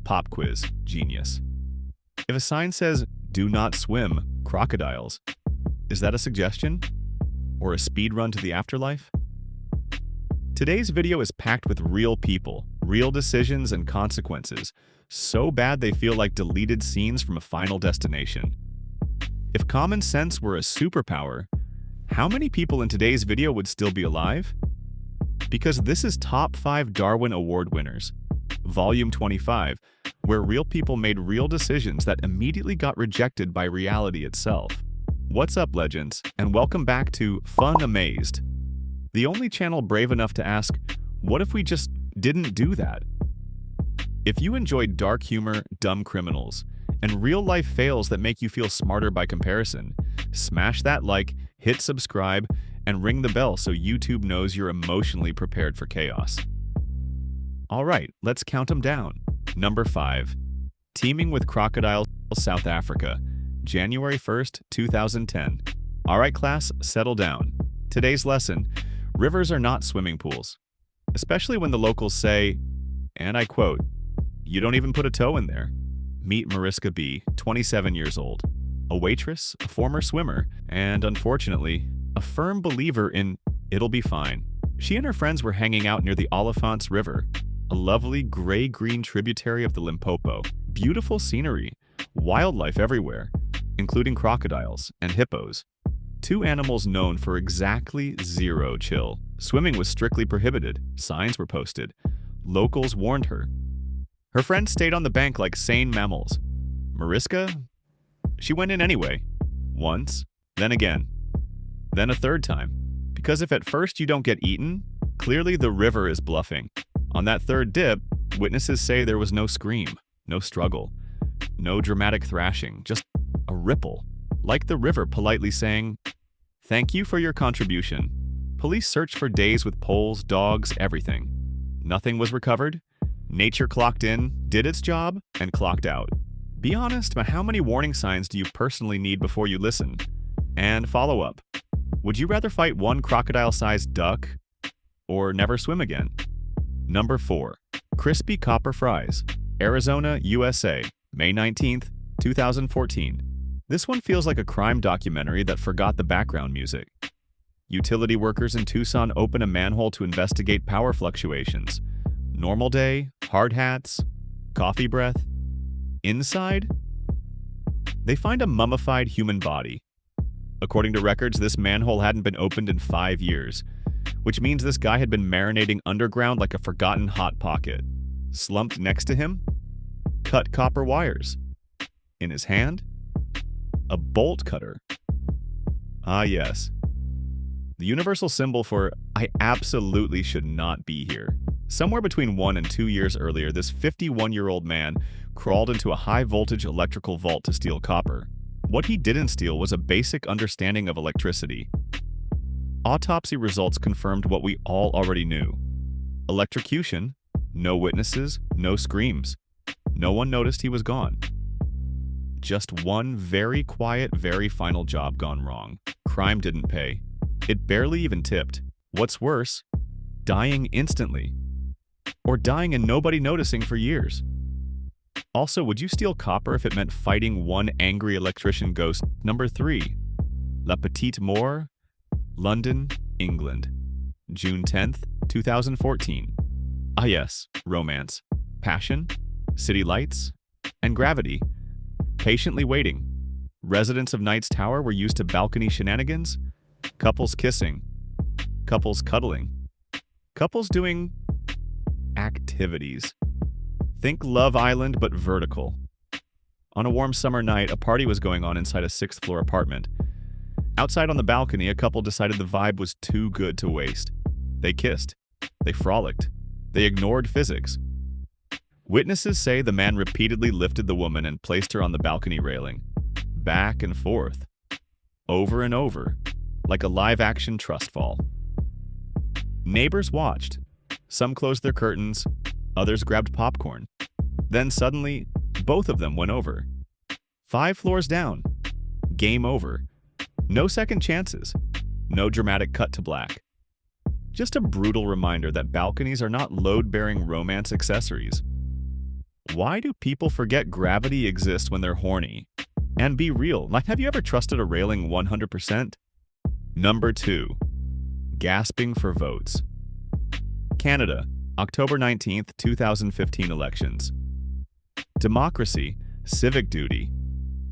Pop quiz, genius. If a sign says, "Do not swim, crocodiles," is that a suggestion? Or a speed run to the afterlife? Today's video is packed with real people, real decisions and consequences, so bad they feel like deleted scenes from a Final Destination. If common sense were a superpower, how many people in today's video would still be alive? Because this is Top 5 Darwin Award winners, Volume 25, where real people made real decisions that immediately got rejected by reality itself. What's up, legends, and welcome back to Fun Amazed, the only channel brave enough to ask, what if we just didn't do that? If you enjoyed dark humor, dumb criminals, and real-life fails that make you feel smarter by comparison, smash that like, hit subscribe, and ring the bell so YouTube knows you're emotionally prepared for chaos. Alright, let's count them down. Number 5. Teeming with Crocodiles, South Africa, January 1st, 2010. Alright class, settle down. Today's lesson: rivers are not swimming pools. Especially when the locals say, and I quote, "You don't even put a toe in there." Meet Mariska B., 27 years old. A waitress, a former swimmer, and unfortunately, a firm believer in "it'll be fine." She and her friends were hanging out near the Olifants River, a lovely gray-green tributary of the Limpopo. Beautiful scenery, wildlife everywhere, including crocodiles and hippos. Two animals known for exactly zero chill. Swimming was strictly prohibited. Signs were posted. Locals warned her. Her friends stayed on the bank like sane mammals. Mariska? She went in anyway. Once, then again. Then a third time. Because if at first you don't get eaten, clearly the river is bluffing. On that third dip, witnesses say there was no scream, no struggle, no dramatic thrashing, just a ripple. Like the river politely saying, "Thank you for your contribution." Police searched for days with poles, dogs, everything. Nothing was recovered. Nature clocked in, did its job, and clocked out. Be honest, but how many warning signs do you personally need before you listen? And follow up. Would you rather fight one crocodile-sized duck or never swim again? Number 4. Crispy Copper Fries, Arizona, USA, May 19th, 2014. This one feels like a crime documentary that forgot the background music. Utility workers in Tucson open a manhole to investigate power fluctuations. Normal day, hard hats, coffee breath. Inside, they find a mummified human body. According to records, this manhole hadn't been opened in 5 years, which means this guy had been marinating underground like a forgotten hot pocket. Slumped next to him, cut copper wires. In his hand, a bolt cutter. Ah yes, the universal symbol for "I absolutely should not be here." Somewhere between 1 and 2 years earlier, this 51-year-old man crawled into a high-voltage electrical vault to steal copper. What he didn't steal was a basic understanding of electricity. Autopsy results confirmed what we all already knew. Electrocution, no witnesses, no screams. No one noticed he was gone. Just one very quiet, very final job gone wrong. Crime didn't pay. It barely even tipped. What's worse, dying instantly. Or dying and nobody noticing for years. Also, would you steal copper if it meant fighting one angry electrician ghost? Number 3. La Petite Mort, London, England, June 10th, 2014. Ah yes, romance, passion, city lights, and gravity. Patiently waiting. Residents of Knight's Tower were used to balcony shenanigans. Couples kissing. Couples cuddling. Couples doing activities. Think Love Island, but vertical. On a warm summer night, a party was going on inside a 6th-floor apartment. Outside on the balcony, a couple decided the vibe was too good to waste. They kissed. They frolicked. They ignored physics. Witnesses say the man repeatedly lifted the woman and placed her on the balcony railing. Back and forth. Over and over. Like a live-action trust fall. Neighbors watched. Some closed their curtains. Others grabbed popcorn. Then suddenly, both of them went over. 5 floors down. Game over. No second chances. No dramatic cut to black. Just a brutal reminder that balconies are not load-bearing romance accessories. Why do people forget gravity exists when they're horny? And be real, like, have you ever trusted a railing 100%? Number 2. Gasping for votes. Canada, October 19th, 2015 elections. Democracy, civic duty,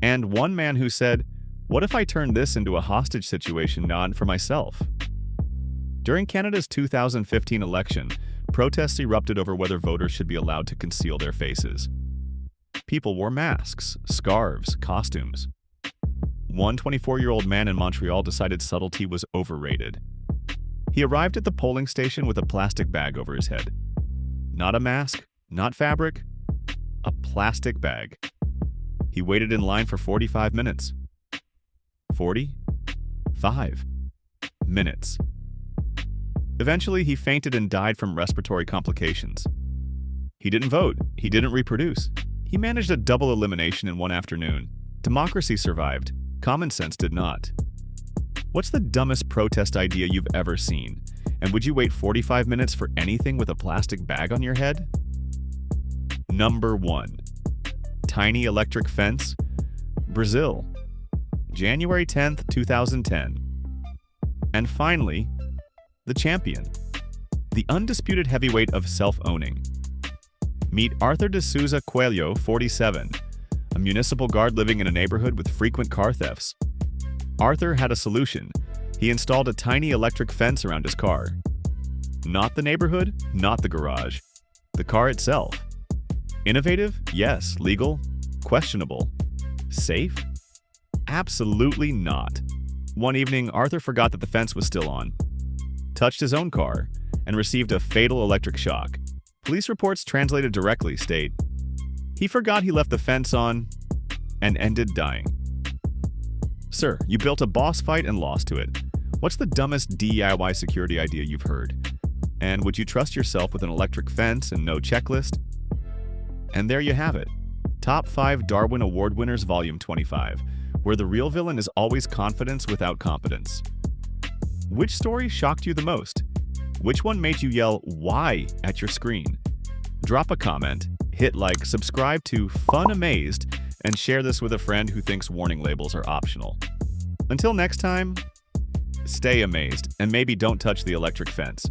and one man who said, "What if I turn this into a hostage situation not for myself?" During Canada's 2015 election, protests erupted over whether voters should be allowed to conceal their faces. People wore masks, scarves, costumes. One 24-year-old man in Montreal decided subtlety was overrated. He arrived at the polling station with a plastic bag over his head. Not a mask, not fabric, a plastic bag. He waited in line for 45 minutes. 45 minutes. Eventually, he fainted and died from respiratory complications. He didn't vote. He didn't reproduce. He managed a double elimination in one afternoon. Democracy survived. Common sense did not. What's the dumbest protest idea you've ever seen? And would you wait 45 minutes for anything with a plastic bag on your head? Number 1. Tiny electric fence. Brazil, January 10th, 2010. And finally, the champion, the undisputed heavyweight of self-owning. Meet Arthur de Souza Coelho, 47, a municipal guard living in a neighborhood with frequent car thefts. Arthur had a solution. He installed a tiny electric fence around his car. Not the neighborhood, not the garage. The car itself. Innovative? Yes. Legal? Questionable. Safe? Absolutely not. One evening, Arthur forgot that the fence was still on, touched his own car, and received a fatal electric shock. Police reports translated directly state, he forgot he left the fence on and ended dying. Sir, you built a boss fight and lost to it. What's the dumbest DIY security idea you've heard? And would you trust yourself with an electric fence and no checklist? And there you have it. Top 5 Darwin Award winners, Volume 25, where the real villain is always confidence without competence. Which story shocked you the most? Which one made you yell, "Why?" at your screen? Drop a comment, hit like, subscribe to Fun Amazed, and share this with a friend who thinks warning labels are optional. Until next time, stay amazed, and maybe don't touch the electric fence.